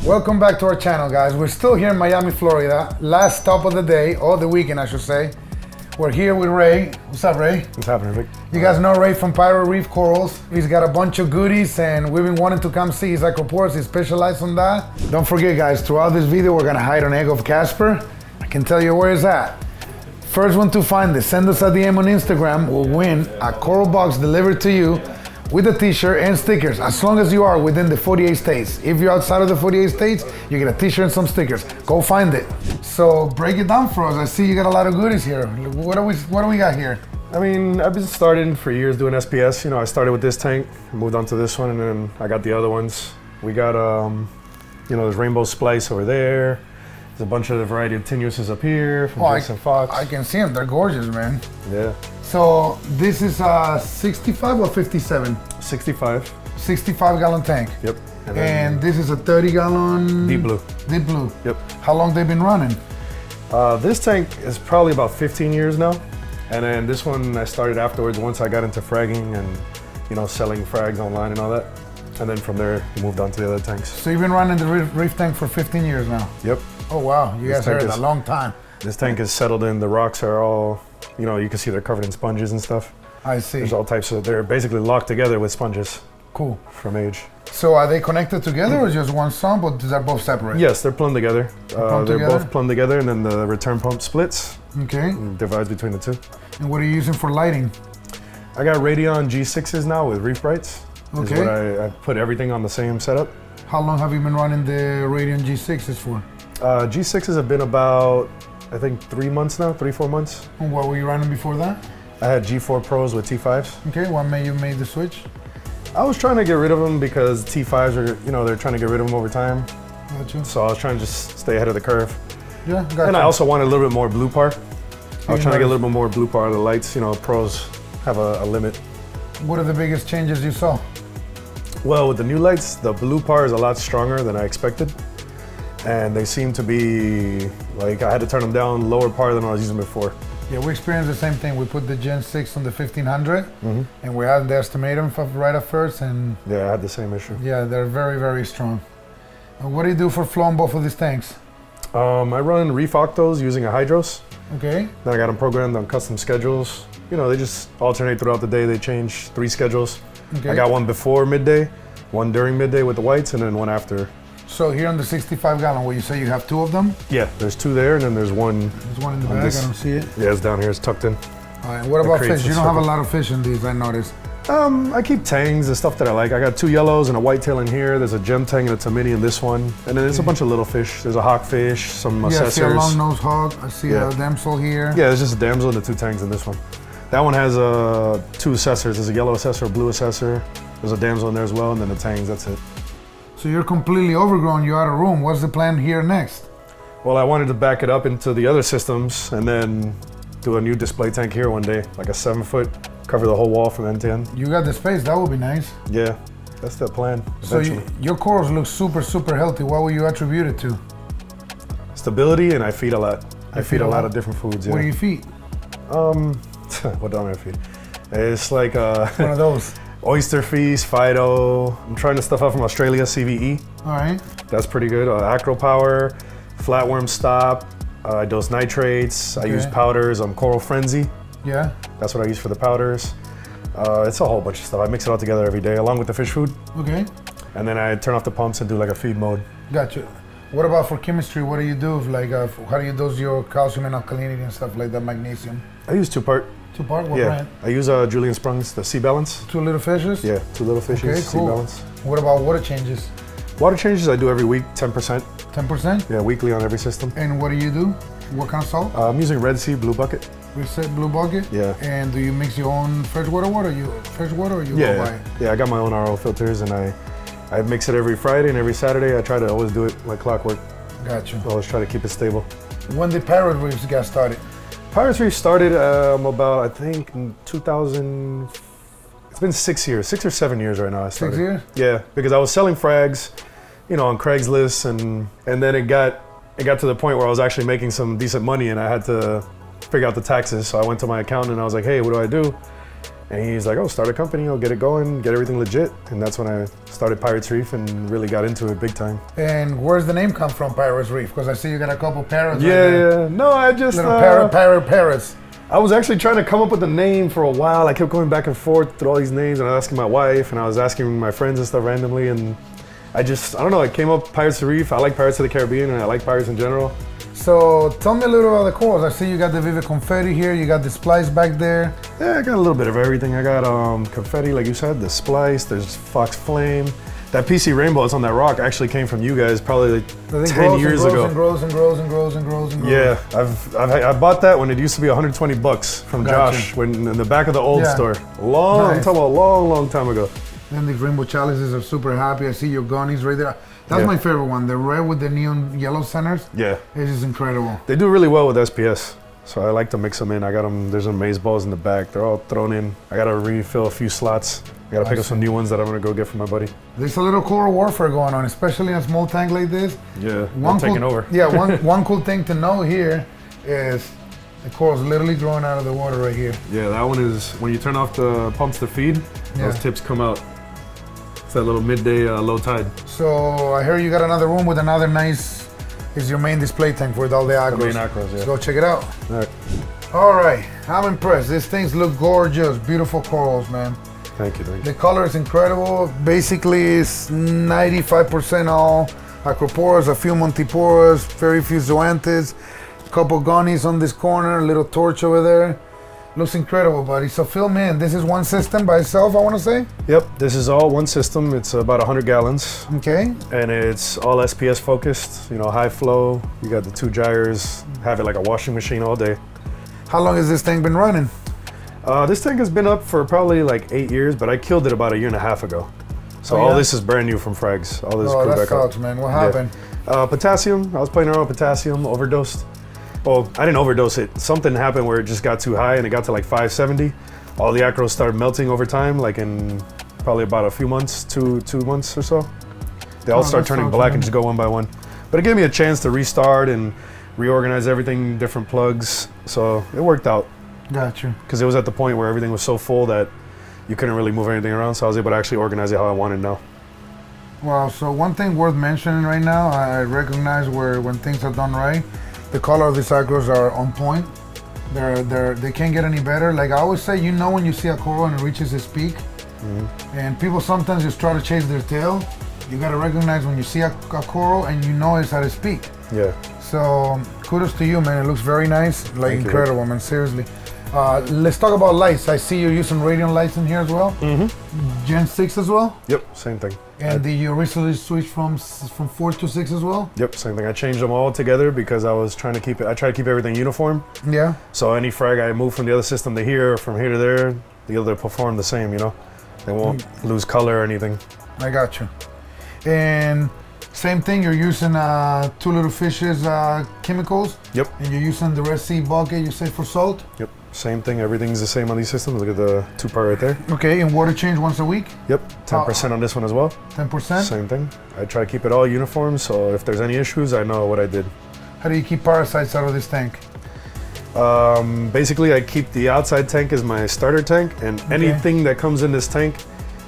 Welcome back to our channel, guys. We're still here in Miami, Florida. Last stop of the day, or the weekend, I should say. We're here with Ray. What's up, Ray? What's happening, Vic? You guys know Ray from Pyro Reef Corals. He's got a bunch of goodies, and we've been wanting to come see his acroporas. He specializes on that. Don't forget, guys, throughout this video, we're gonna hide an egg of Casper. I can tell you where it's at. First one to find it, send us a DM on Instagram, will win a coral box delivered to you with a t-shirt and stickers, as long as you are within the 48 states. If you're outside of the 48 states, you get a t-shirt and some stickers. Go find it. So break it down for us. I see you got a lot of goodies here. What do we got here? I mean, I've been starting for years doing SPS. You know, I started with this tank, moved on to this one, and then I got the other ones. We got, you know, there's rainbow splice over there. There's a bunch of the variety of tenuouses up here from Jason Fox. I can see them. They're gorgeous, man. Yeah. So this is a 65 or 57? 65. 65 gallon tank. Yep. And this is a 30 gallon? Deep blue. Deep blue. Yep. How long they been running? This tank is probably about 15 years now. And then this one I started afterwards once I got into fragging and, you know, selling frags online and all that. And then from there, we moved on to the other tanks. So you've been running the reef tank for 15 years now? Yep. Oh wow, you guys are a long time. This tank is settled in, the rocks are all, you know, you can see they're covered in sponges and stuff. I see. There's all types of, they're basically locked together with sponges. Cool. From age. So are they connected together or just one sump, or they're both separate? Yes, they're plumbed together. They're both plumbed together, and then the return pump splits. Okay. And divides between the two. And what are you using for lighting? I got Radion G6s now with reef brights. Okay. Is what I put everything on the same setup. How long have you been running the Radion G6s for? G6s have been about, I think 3 months now, 3-4 months. And what were you running before that? I had G4 Pros with T5s. Okay, what made you make the switch? I was trying to get rid of them because T5s are, you know, they're trying to get rid of them over time. Gotcha. So I was trying to just stay ahead of the curve. Yeah, gotcha. And I also wanted a little bit more blue par. I was trying to get a little bit more blue par. The lights, you know, Pros have a limit. What are the biggest changes you saw? Well, with the new lights, the blue par is a lot stronger than I expected. And they seem to be, like, I had to turn them down lower par than I was using before. Yeah, we experienced the same thing. We put the Gen 6 on the 1500, and we had to estimate them right at first, and... Yeah, I had the same issue. Yeah, they're very, very strong. What do you do for flow on both of these tanks? I run reef octos using a hydros. Okay. Then I got them programmed on custom schedules. You know, they just alternate throughout the day. They change 3 schedules. Okay. I got one before midday, one during midday with the whites, and then one after. So here on the 65 gallon, where you say you have 2 of them? Yeah, there's 2 there, and then there's one. There's one in the bag, I don't see it. Yeah, it's down here, it's tucked in. All right, what about fish? You don't have a lot of fish in these, I noticed. I keep tangs, the stuff that I like. I got 2 yellows and a whitetail in here. There's a gem tang and a tamini in this one. And then there's a bunch of little fish. There's a hawkfish, some assessors. I see a long-nosed hog. I see a damsel here. Yeah, there's just a damsel and the 2 tangs in this one. That one has 2 assessors. There's a yellow assessor, a blue assessor. There's a damsel in there as well, and then the tangs, that's it. So you're completely overgrown, you're out of room. What's the plan here next? Well, I wanted to back it up into the other systems and then do a new display tank here one day, like a 7-foot, cover the whole wall from end to end. You got the space, that would be nice. Yeah, that's the plan. So your corals look super, super healthy. What will you attribute it to? Stability, and I feed a lot. I feed a lot of different foods, yeah. What do you feed? What do I feed? It's like one of those. Oyster Feast, Fido. I'm trying to stuff out from Australia, CVE. All right. That's pretty good. Acropower, Flatworm Stop. I dose nitrates. I use powders. Coral Frenzy. Yeah. That's what I use for the powders. It's a whole bunch of stuff. I mix it all together every day along with the fish food. Okay. And then I turn off the pumps and do like a feed mode. Gotcha. What about for chemistry? What do you do? Like, how do you dose your calcium and alkalinity and stuff like that, magnesium? I use 2-part. 2-part? What brand? I use Julian Sprung's, the Sea Balance. 2 little fishes? Yeah, 2 little fishes, okay, cool. Sea Balance. What about water changes? Water changes I do every week, 10%. 10%? Yeah, weekly on every system. And what do you do? What kind of salt? I'm using Red Sea Blue Bucket. Red Sea Blue Bucket? Yeah. And do you mix your own freshwater water or you go by it? Yeah, I got my own RO filters, and I mix it every Friday and every Saturday. I try to always do it like clockwork. Gotcha. Always try to keep it stable. When did Pirate Reefs get started? Pirate Reef started about, I think, in 2000. It's been 6 years, 6 or 7 years right now. I started. 6 years? Yeah, because I was selling frags, you know, on Craigslist, and then it got to the point where I was actually making some decent money, and I had to figure out the taxes. So I went to my accountant and I was like, hey, what do I do? And he's like, oh, start a company, I'll get it going, get everything legit. And that's when I started Pirates Reef and really got into it big time. And where's the name come from, Pirates Reef? Because I see you got a couple parrots. Yeah, right there. yeah. No, I just... Little parrots. I was actually trying to come up with a name for a while. I kept going back and forth through all these names, and I was asking my wife, and I was asking my friends and stuff randomly, and I don't know, it came up Pirates Reef. I like Pirates of the Caribbean, and I like pirates in general. So tell me a little about the corals. I see you got the Vivid Confetti here, you got the Splice back there. Yeah, I got a little bit of everything. I got confetti, like you said, the Splice, there's Fox Flame. That PC Rainbow that's on that rock actually came from you guys probably like 10 years ago. And grows and grows and grows and grows and grows. Yeah, I bought that when it used to be 120 bucks from Josh, when in the back of the old store. I'm talking about a long time ago. And the rainbow chalices are super happy. I see your gonies right there. That's my favorite one. The red with the neon yellow centers. Yeah. It's just incredible. They do really well with SPS. So I like to mix them in. I got them, there's some maze balls in the back. They're all thrown in. I got to refill a few slots. I got to pick up some new ones that I'm going to go get from my buddy. There's a little coral warfare going on, especially in a small tank like this. Yeah, I'm taking over. Yeah, one cool thing to know here is the coral's literally growing out of the water right here. Yeah, that one is, when you turn off the pumps to feed, those tips come out. It's that little midday low tide. So I hear you got another room with another nice, is your main display tank with all the acros. The main acros, yeah. Let's go check it out. All right. All right, I'm impressed. These things look gorgeous, beautiful corals, man. Thank you, thank you. The color is incredible. Basically, it's 95% all acroporas, a few montiporas, very few zoanthids, a couple gonies on this corner, a little torch over there. Looks incredible, buddy. So fill me in. This is one system by itself, I want to say? Yep, this is all one system. It's about 100 gallons. Okay. And it's all SPS focused, you know, high flow. You got the 2 gyres, have it like a washing machine all day. How long has this thing been running? This tank has been up for probably like 8 years, but I killed it about 1.5 years ago. So all this is brand new from frags. All this that sucks, man. What happened? Potassium. I was playing around with potassium, overdosed. Well, I didn't overdose it. Something happened where it just got too high and it got to like 570. All the acros started melting over time, like in probably about a few months, two months or so. They all start turning black and just go one by one. But it gave me a chance to restart and reorganize everything, different plugs. So it worked out. Gotcha. Because it was at the point where everything was so full that you couldn't really move anything around. So I was able to actually organize it how I wanted now. Well, so one thing worth mentioning right now, I recognize when things are done right, the color of these acros are on point. They can't get any better. Like I always say, you know when you see a coral and it reaches its peak, and people sometimes just try to chase their tail. You gotta recognize when you see a coral and you know it's at its peak. Yeah. So kudos to you, man. It looks very nice, like incredible, man. Seriously. Let's talk about lights. I see you're using radiant lights in here as well. Gen 6 as well? Yep, same thing. And did you recently switch from 4 to 6 as well? Yep, same thing. I changed them all together because I was trying to keep it. I try to keep everything uniform. Yeah. So any frag I move from the other system to here, or from here to there, the other perform the same. You know, they won't lose color or anything. I got you. And same thing. You're using 2 Little Fishes chemicals. Yep. And you're using the Red Sea bucket. You say for salt. Yep. Same thing, everything's the same on these systems. Look at the 2-part right there. Okay, and water change once a week? Yep, 10% on this one as well. 10%? Same thing. I try to keep it all uniform, so if there's any issues, I know what I did. How do you keep parasites out of this tank? Basically, I keep the outside tank as my starter tank, and anything that comes in this tank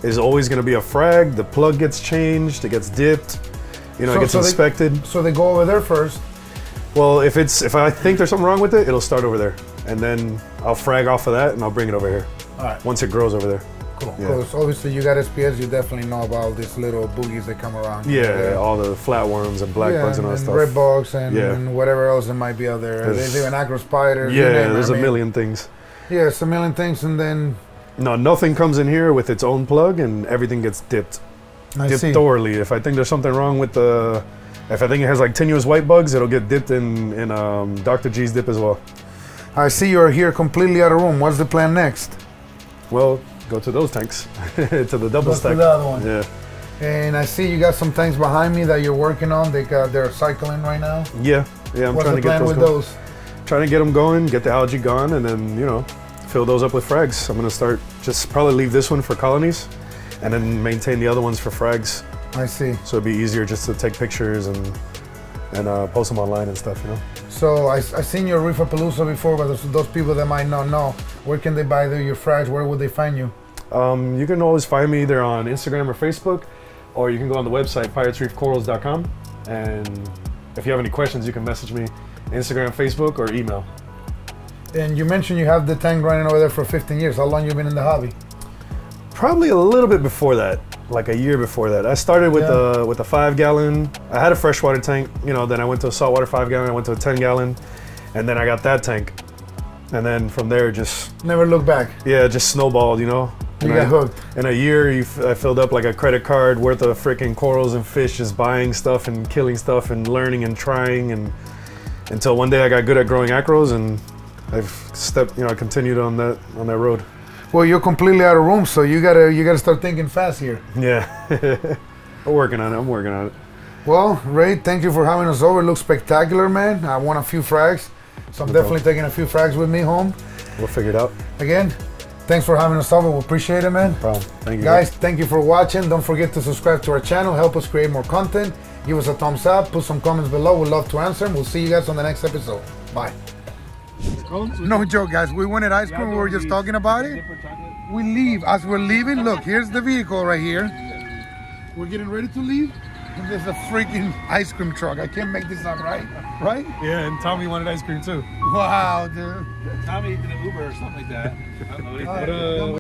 is always gonna be a frag. The plug gets changed, it gets dipped, you know, it gets inspected. So they go over there first? Well, if I think there's something wrong with it, it'll start over there. And then I'll frag off of that and I'll bring it over here. All right. Once it grows over there. Cool. Because obviously you got SPS, you definitely know about these little boogies that come around. Yeah, all the flatworms and black bugs and all that stuff. Red bugs and whatever else that might be out there. There's even acro spiders. Yeah, there's a million things. Yeah, it's a million things, and then... No, nothing comes in here with its own plug and everything gets dipped. Dipped thoroughly. If I think there's something wrong with the... If I think it has like tenuous white bugs, it'll get dipped in Dr. G's dip as well. I see you're here completely out of room. What's the plan next? Well, go to those tanks, to the double stack. To the other one. Yeah. And I see you got some tanks behind me that you're working on. They're cycling right now. Yeah, I'm trying to get those going. Trying to get them going, get the algae gone, and then fill those up with frags. I'm gonna start probably leave this one for colonies, and then maintain the other ones for frags. I see. So it'd be easier just to take pictures and post them online and stuff, So I seen your Reefer Palooza before, but those people that might not know, where can they buy your frags? Where would they find you? You can always find me either on Instagram or Facebook, or you can go on the website piratesreefcorals.com. And if you have any questions, you can message me Instagram, Facebook, or email. And you mentioned you have the tank running over there for 15 years. How long you been in the hobby? Probably a little bit before that, like a year before that. I started with a 5-gallon. I had a freshwater tank, you know, then I went to a saltwater 5-gallon, I went to a 10-gallon, and then I got that tank. And then from there, just... Never look back. Yeah, just snowballed, you know? You got hooked. In a year, I filled up like a credit card worth of freaking corals and fish, just buying stuff and killing stuff and learning and trying, and until one day I got good at growing acros, and I've continued on that road. Well, you're completely out of room, so you gotta start thinking fast here. Yeah, I'm working on it. Well, Ray, thank you for having us over. It looks spectacular, man. I want a few frags, so I'm definitely taking a few frags with me home. We'll figure it out. Again, thanks for having us over. We appreciate it, man. No problem. Thank you, guys. Thank you for watching. Don't forget to subscribe to our channel. Help us create more content. Give us a thumbs up. Put some comments below. We'd love to answer them. We'll see you guys on the next episode. Bye. No joke, guys. We wanted ice cream. We were just talking about it. We leave. As we're leaving, look, here's the vehicle right here. We're getting ready to leave. And there's a freaking ice cream truck. I can't make this up, right? Right? Yeah, and Tommy wanted ice cream too. Wow, dude. Tommy did an Uber or something like that. I don't know.